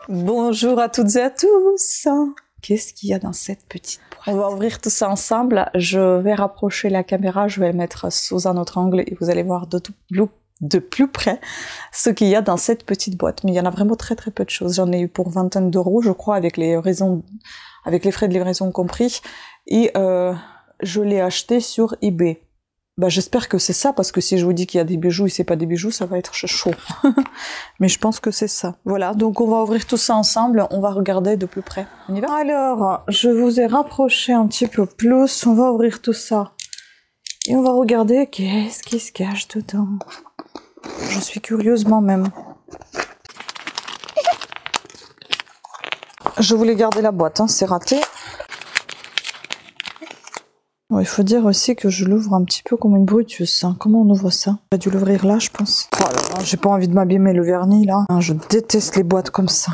Bonjour à toutes et à tous. Qu'est-ce qu'il y a dans cette petite boîte? On va ouvrir tout ça ensemble. Je vais rapprocher la caméra, je vais la mettre sous un autre angle et vous allez voir de plus près ce qu'il y a dans cette petite boîte. Mais il y en a vraiment très très peu de choses. J'en ai eu pour vingtaine d'euros, je crois, avec les frais de livraison compris. Et je l'ai acheté sur eBay. Bah, j'espère que c'est ça, parce que si je vous dis qu'il y a des bijoux et c'est pas des bijoux, ça va être chaud. Mais je pense que c'est ça. Voilà, donc on va ouvrir tout ça ensemble, on va regarder de plus près. On y va? Alors, je vous ai rapproché un petit peu plus, on va ouvrir tout ça. Et on va regarder qu'est-ce qui se cache dedans. Je suis curieusement même. Je voulais garder la boîte, hein, c'est raté. Bon, il faut dire aussi que je l'ouvre un petit peu comme une brutus. Hein. Comment on ouvre ça? J'ai dû l'ouvrir là, je pense. Oh là là, j'ai pas envie de m'abîmer le vernis là. Je déteste les boîtes comme ça.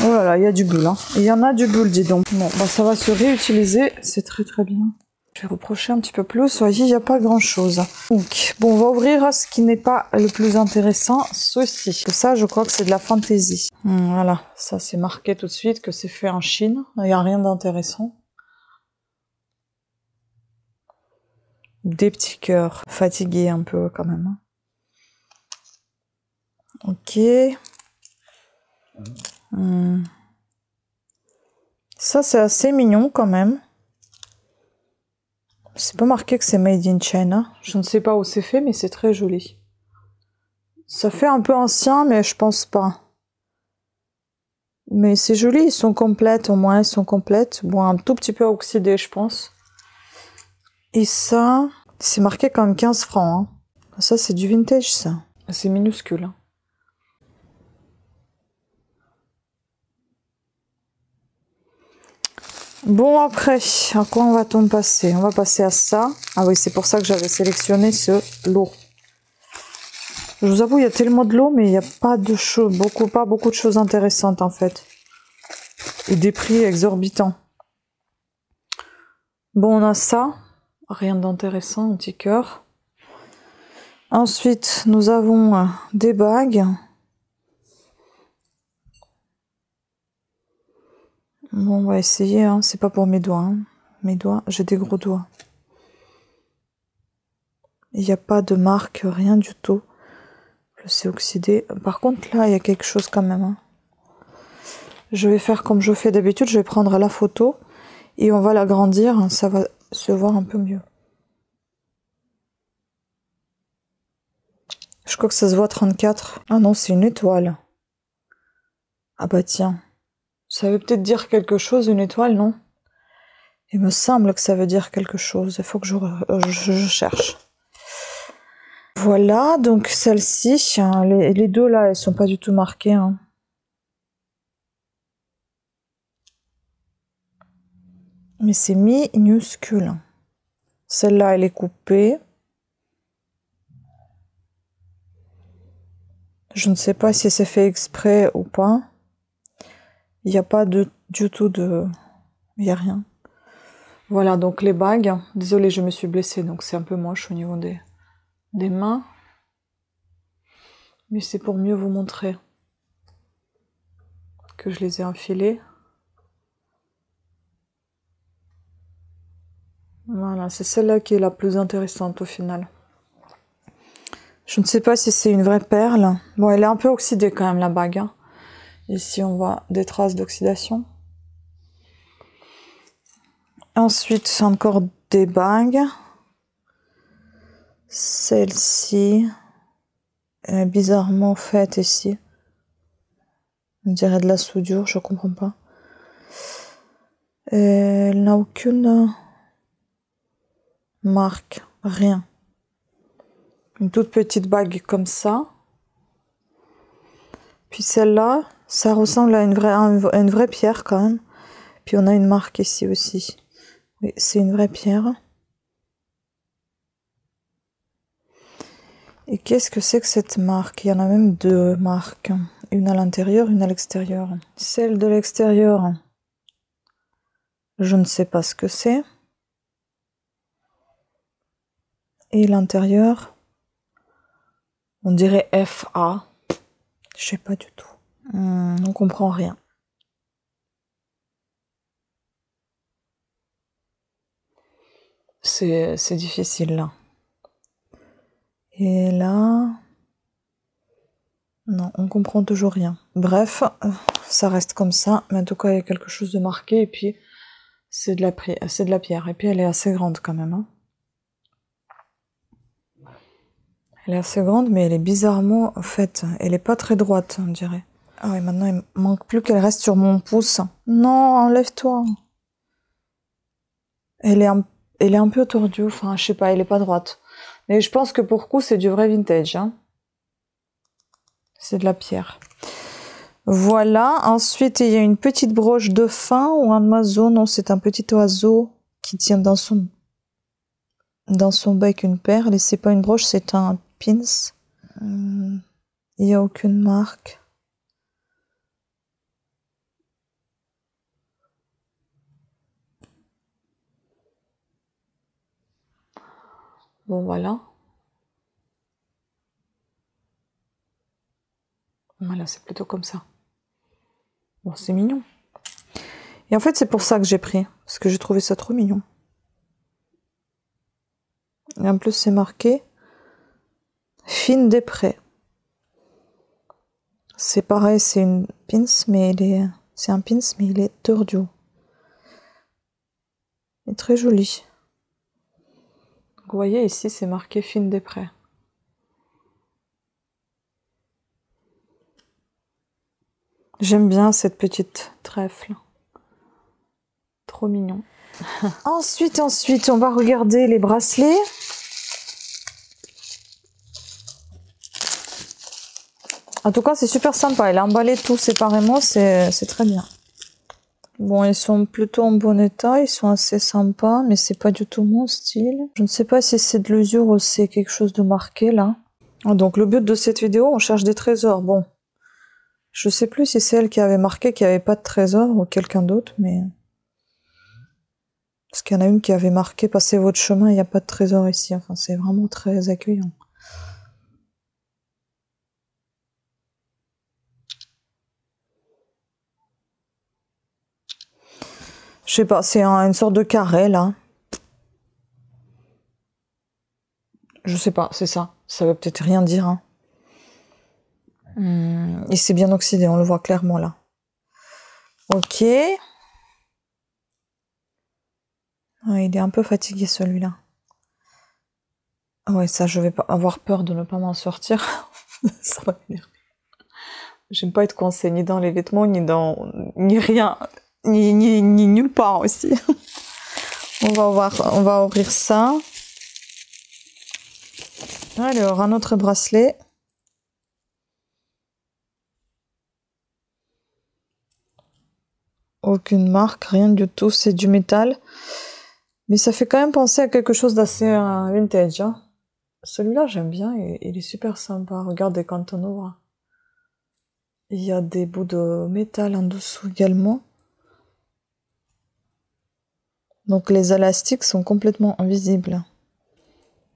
Oh là là, il y a du bulle. Hein. Il y en a du bulle, dis donc. Bon, bah ça va se réutiliser. C'est très très bien. Je vais reprocher un petit peu plus. Vous voyez, il n'y a pas grand chose. Donc, bon, on va ouvrir ce qui n'est pas le plus intéressant. Ceci. Ça, je crois que c'est de la fantaisie. Voilà. Ça, c'est marqué tout de suite que c'est fait en Chine. Il n'y a rien d'intéressant. Des petits cœurs, fatigués un peu quand même. Ok. Ça, c'est assez mignon quand même. C'est pas marqué que c'est made in China. Je ne sais pas où c'est fait, mais c'est très joli. Ça fait un peu ancien, mais je pense pas. Mais c'est joli, ils sont complètes, au moins, ils sont complètes. Bon, un tout petit peu oxydé, je pense. Et ça, c'est marqué comme 15 francs. Hein. Ça, c'est du vintage, ça. C'est minuscule. Hein. Bon, après, à quoi on va-t-on passer? On va passer à ça. Ah oui, c'est pour ça que j'avais sélectionné ce lot. Je vous avoue, il y a tellement de lots, mais il n'y a pas de choses, pas beaucoup de choses intéressantes, en fait. Et des prix exorbitants. Bon, on a ça. Rien d'intéressant, un petit cœur. Ensuite, nous avons des bagues. Bon, on va essayer, hein. C'est pas pour mes doigts. Hein. Mes doigts, j'ai des gros doigts. Il n'y a pas de marque, rien du tout. C'est oxydé. Par contre, là, il y a quelque chose quand même. Hein. Je vais faire comme je fais d'habitude. Je vais prendre la photo et on va l'agrandir. Ça va se voir un peu mieux. Je crois que ça se voit 34. Ah non, c'est une étoile. Ah bah tiens. Ça veut peut-être dire quelque chose, une étoile, non? Il me semble que ça veut dire quelque chose. Il faut que je cherche. Voilà, donc celle-ci, les deux là, elles sont pas du tout marquées. Hein. Mais c'est minuscule. Celle-là, elle est coupée. Je ne sais pas si c'est fait exprès ou pas. Il n'y a pas du tout de... Il n'y a rien. Voilà, donc les bagues. Désolée, je me suis blessée, donc c'est un peu moche au niveau des mains. Mais c'est pour mieux vous montrer que je les ai enfilées. Voilà, c'est celle-là qui est la plus intéressante au final. Je ne sais pas si c'est une vraie perle. Bon, elle est un peu oxydée quand même, la bague. Hein. Ici, on voit des traces d'oxydation. Ensuite, encore des bagues. Celle-ci est bizarrement faite ici. On dirait de la soudure, je comprends pas. Elle n'a aucune marque, rien. Une toute petite bague comme ça. Puis celle-là, ça ressemble à une vraie pierre quand même. Puis on a une marque ici aussi. Oui, c'est une vraie pierre. Et qu'est-ce que c'est que cette marque? Il y en a même deux marques. Une à l'intérieur, une à l'extérieur. Celle de l'extérieur, je ne sais pas ce que c'est. Et l'intérieur, on dirait FA. Je sais pas du tout. On comprend rien. C'est difficile là. Et là... Non, on comprend toujours rien. Bref, ça reste comme ça. Mais en tout cas, il y a quelque chose de marqué. Et puis, c'est de la pierre. Et puis, elle est assez grande quand même. Hein. Elle est assez grande, mais elle est bizarrement faite. Elle est pas très droite, on dirait. Ah oui, maintenant, il manque plus qu'elle reste sur mon pouce. Non, enlève-toi. Elle est un peu tordue. Enfin, je sais pas, elle est pas droite. Mais je pense que pour le coup, c'est du vrai vintage. Hein. C'est de la pierre. Voilà. Ensuite, il y a une petite broche de fin ou un oiseau. Non, c'est un petit oiseau qui tient dans son bec une perle. Et c'est pas une broche, c'est un pins. Il n'y a aucune marque. Bon, voilà. Voilà, c'est plutôt comme ça. Bon, c'est mignon. Et en fait, c'est pour ça que j'ai pris. Parce que j'ai trouvé ça trop mignon. Et en plus, c'est marqué Fine des Prés. C'est pareil, c'est une pins, mais c'est un pins, mais il est tordu. Il est très joli. Donc, vous voyez, ici, c'est marqué Fine des Prés. J'aime bien cette petite trèfle. Trop mignon. Ensuite, on va regarder les bracelets. En tout cas, c'est super sympa. Elle a emballé tout séparément, c'est très bien. Bon, ils sont plutôt en bon état, ils sont assez sympas, mais c'est pas du tout mon style. Je ne sais pas si c'est de l'usure ou c'est quelque chose de marqué, là. Donc, le but de cette vidéo, on cherche des trésors. Bon, je sais plus si c'est elle qui avait marqué qu'il n'y avait pas de trésor ou quelqu'un d'autre, mais... Parce qu'il y en a une qui avait marqué « Passez votre chemin, il n'y a pas de trésor ici ». Enfin, c'est vraiment très accueillant. Je sais pas, c'est une sorte de carré, là. Je sais pas, c'est ça. Ça veut peut-être rien dire. Hein. Et c'est bien oxydé, on le voit clairement, là. Ok. Ouais, il est un peu fatigué, celui-là. Ouais, ça, je vais pas avoir peur de ne pas m'en sortir. Ça va m'énerver. J'aime pas être coincée ni dans les vêtements, ni rien. Ni nulle part aussi. On va ouvrir ça. Alors, un autre bracelet. Aucune marque, rien du tout, c'est du métal. Mais ça fait quand même penser à quelque chose d'assez vintage. Hein. Celui-là, j'aime bien, il est super sympa. Regardez quand on ouvre. Il y a des bouts de métal en dessous également. Donc les élastiques sont complètement invisibles.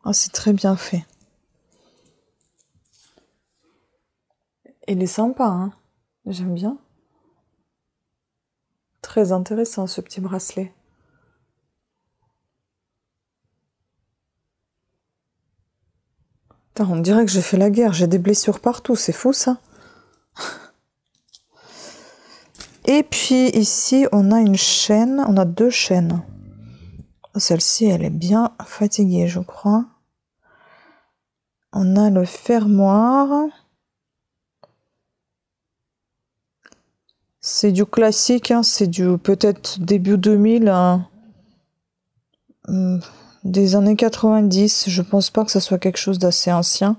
Ah, c'est très bien fait. Il est sympa, hein. J'aime bien. Très intéressant ce petit bracelet. Putain, on dirait que j'ai fait la guerre, j'ai des blessures partout, c'est fou ça. Et puis ici, on a une chaîne, on a deux chaînes. Celle-ci, elle est bien fatiguée, je crois. On a le fermoir. C'est du classique, hein, c'est du peut-être début 2000, hein, des années 90. Je pense pas que ça soit quelque chose d'assez ancien.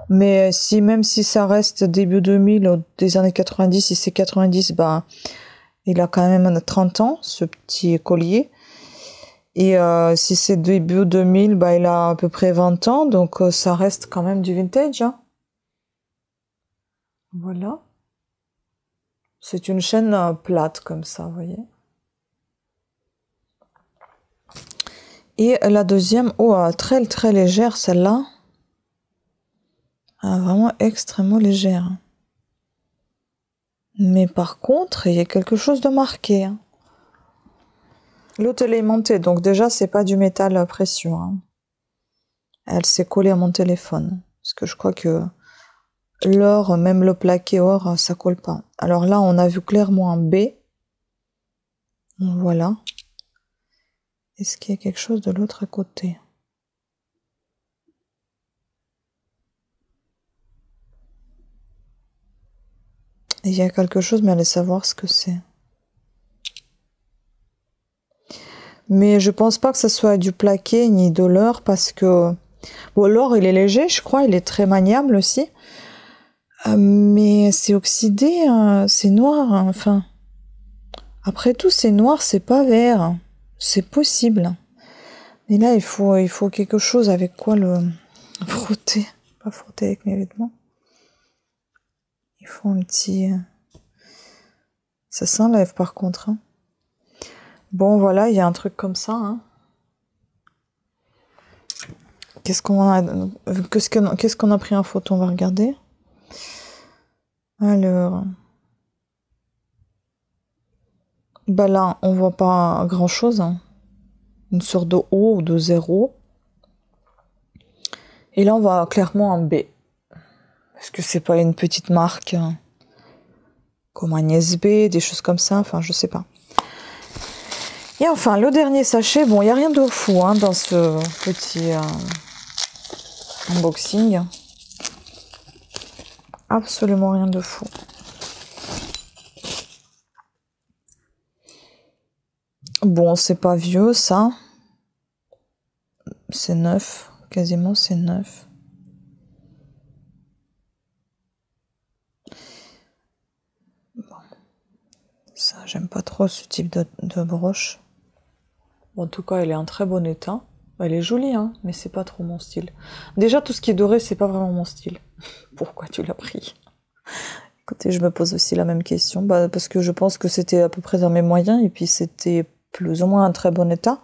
Mais même si ça reste début 2000, des années 90, si c'est 90, bah, il a quand même 30 ans, ce petit collier. Et si c'est début 2000, bah, il a à peu près 20 ans, donc ça reste quand même du vintage. Hein. Voilà. C'est une chaîne plate comme ça, vous voyez. Et la deuxième, très très légère celle-là. Ah, vraiment extrêmement légère. Mais par contre, il y a quelque chose de marqué. Hein. L'autre, elle est aimantée, donc déjà, c'est pas du métal précieux. Hein. Elle s'est collée à mon téléphone. Parce que je crois que l'or, même le plaqué or, ça colle pas. Alors là, on a vu clairement un B. Voilà. Est-ce qu'il y a quelque chose de l'autre côté? Il y a quelque chose, mais allez savoir ce que c'est. Mais je pense pas que ce soit du plaqué ni de l'or parce que bon, l'or il est léger, je crois, il est très maniable aussi. Mais c'est oxydé, c'est noir, hein, enfin. Après tout, c'est noir, c'est pas vert. C'est possible. Mais là, il faut quelque chose avec quoi le frotter. Pas frotter avec mes vêtements. Il faut un petit. Ça s'enlève par contre. Hein. Bon, voilà, il y a un truc comme ça. Hein. Qu'est-ce qu'on a pris en photo? On va regarder. Alors. Bah là, on voit pas grand-chose. Hein. Une sorte de O ou de 0. Et là, on voit clairement un B. Parce que c'est pas une petite marque. Hein. Comme un SB, des choses comme ça. Enfin, je sais pas. Et enfin, le dernier sachet, bon, il n'y a rien de fou hein, dans ce petit unboxing. Absolument rien de fou. Bon, c'est pas vieux, ça. C'est neuf. Quasiment, c'est neuf. Bon. Ça, j'aime pas trop ce type de broche. En tout cas, elle est en très bon état. Elle est jolie, hein, mais c'est pas trop mon style. Déjà, tout ce qui est doré, c'est pas vraiment mon style. Pourquoi tu l'as pris? Écoutez, je me pose aussi la même question. Bah, parce que je pense que c'était à peu près dans mes moyens, et puis c'était plus ou moins en très bon état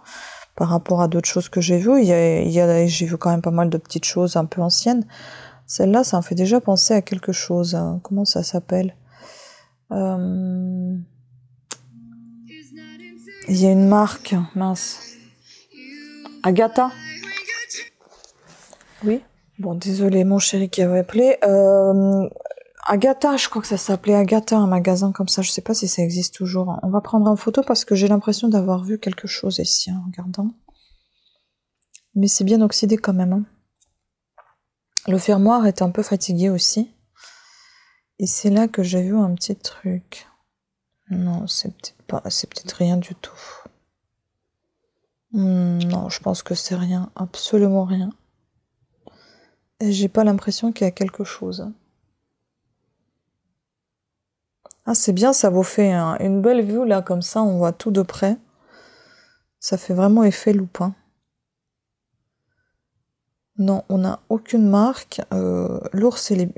par rapport à d'autres choses que j'ai vues. J'ai vu quand même pas mal de petites choses un peu anciennes. Celle-là, ça me fait déjà penser à quelque chose. Hein. Comment ça s'appelle? Il y a une marque, mince. Agatha. Oui. Bon, désolé, mon chéri qui avait appelé. Agatha, je crois que ça s'appelait Agatha, un magasin comme ça. Je sais pas si ça existe toujours. On va prendre en photo parce que j'ai l'impression d'avoir vu quelque chose ici en regardant. Mais c'est bien oxydé quand même. Hein. Le fermoir est un peu fatigué aussi. Et c'est là que j'ai vu un petit truc. Non, c'est peut-être rien du tout. Non, je pense que c'est rien, absolument rien. Et j'ai pas l'impression qu'il y a quelque chose. Ah, c'est bien, ça vous fait une belle vue là, comme ça, on voit tout de près. Ça fait vraiment effet loupe. Hein. Non, on n'a aucune marque. L'ours, il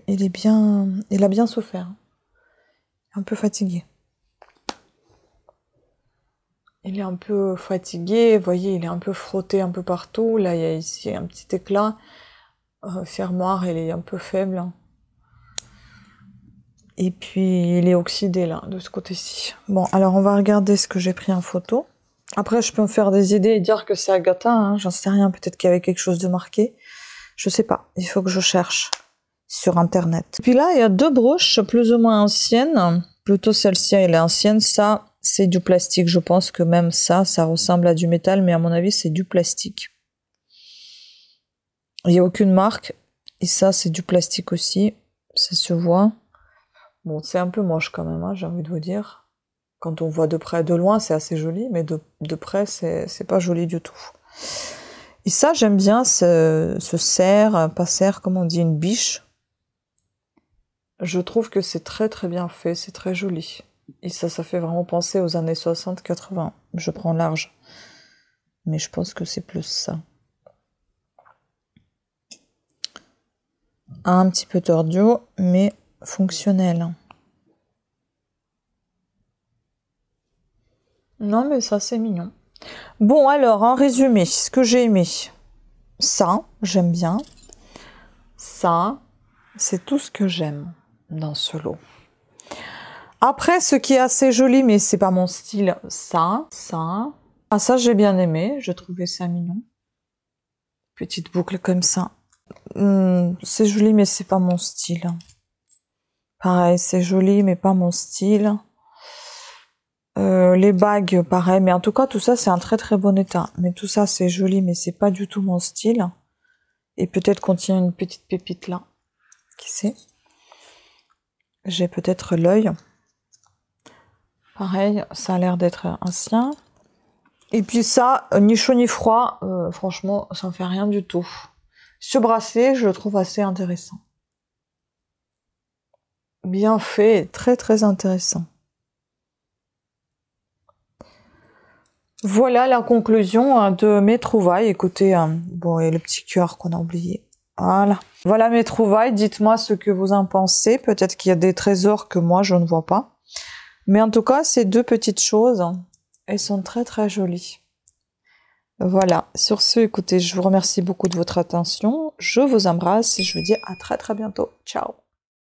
a bien souffert. Un peu fatigué. Il est un peu fatigué, vous voyez, il est un peu frotté un peu partout. Là, il y a ici un petit éclat. Fermoir, il est un peu faible. Et puis, il est oxydé, là, de ce côté-ci. Bon, alors, on va regarder ce que j'ai pris en photo. Après, je peux me faire des idées et dire que c'est Agatha, hein, j'en sais rien. Peut-être qu'il y avait quelque chose de marqué. Je sais pas, il faut que je cherche sur Internet. Et puis là, il y a deux broches plus ou moins anciennes. Plutôt celle-ci, elle est ancienne. Ça, c'est du plastique. Je pense que même ça ressemble à du métal, mais à mon avis, c'est du plastique. Il n'y a aucune marque. Et ça, c'est du plastique aussi. Ça se voit. Bon, c'est un peu moche quand même, hein, j'ai envie de vous dire. Quand on voit de près, de loin, c'est assez joli, mais de près, c'est pas joli du tout. Et ça, j'aime bien ce cerf, pas cerf, comment on dit, une biche. Je trouve que c'est très très bien fait, c'est très joli. Et ça fait vraiment penser aux années 60-80. Je prends large. Mais je pense que c'est plus ça. Un petit peu tordu, mais fonctionnel. Non, mais ça, c'est mignon. Bon, alors, en résumé, ce que j'ai aimé. Ça, j'aime bien. Ça, c'est tout ce que j'aime dans ce lot. Après, ce qui est assez joli, mais c'est pas mon style, ça. Ah, ça, j'ai bien aimé. Je trouvais ça mignon. Petite boucle comme ça. C'est joli, mais c'est pas mon style. Pareil, c'est joli, mais pas mon style. Les bagues, pareil. Mais en tout cas, tout ça, c'est un très très bon état. Mais tout ça, c'est joli, mais c'est pas du tout mon style. Et peut-être qu'on tient une petite pépite là. Qui sait? J'ai peut-être l'œil. Pareil, ça a l'air d'être un sien. Et puis ça, ni chaud ni froid, franchement, ça ne fait rien du tout. Ce bracelet, je le trouve assez intéressant. Bien fait, très très intéressant. Voilà la conclusion de mes trouvailles. Écoutez, bon, et le petit cœur qu'on a oublié. Voilà. Voilà mes trouvailles. Dites-moi ce que vous en pensez. Peut-être qu'il y a des trésors que moi, je ne vois pas. Mais en tout cas, ces deux petites choses, elles sont très très jolies. Voilà. Sur ce, écoutez, je vous remercie beaucoup de votre attention. Je vous embrasse et je vous dis à très très bientôt. Ciao.